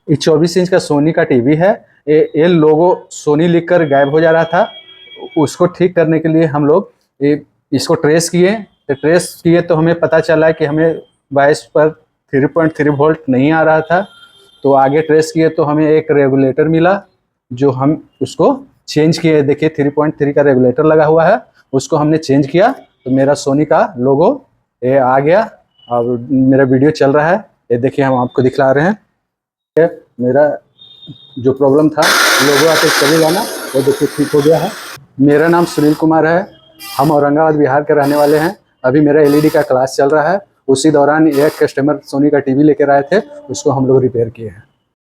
ये 24 इंच का सोनी का टीवी है। ये लोगो सोनी लिखकर गायब हो जा रहा था। उसको ठीक करने के लिए हम लोग इसको ट्रेस किए तो हमें पता चला कि हमें बायस पर 3.3 वोल्ट नहीं आ रहा था। तो आगे ट्रेस किए तो हमें एक रेगुलेटर मिला, जो हम उसको चेंज किए। देखिए 3.3 का रेगुलेटर लगा हुआ है, उसको हमने चेंज किया तो मेरा सोनी का लोगो ये आ गया और मेरा वीडियो चल रहा है। ये देखिए हम आपको दिखला रहे हैं। मेरा जो प्रॉब्लम था लोगो आके चले जाना, वो देखिए ठीक हो गया है। मेरा नाम सुनील कुमार है। हम औरंगाबाद बिहार के रहने वाले हैं। अभी मेरा एलईडी का क्लास चल रहा है। उसी दौरान एक कस्टमर सोनी का टीवी लेकर आए थे, उसको हम लोग रिपेयर किए हैं।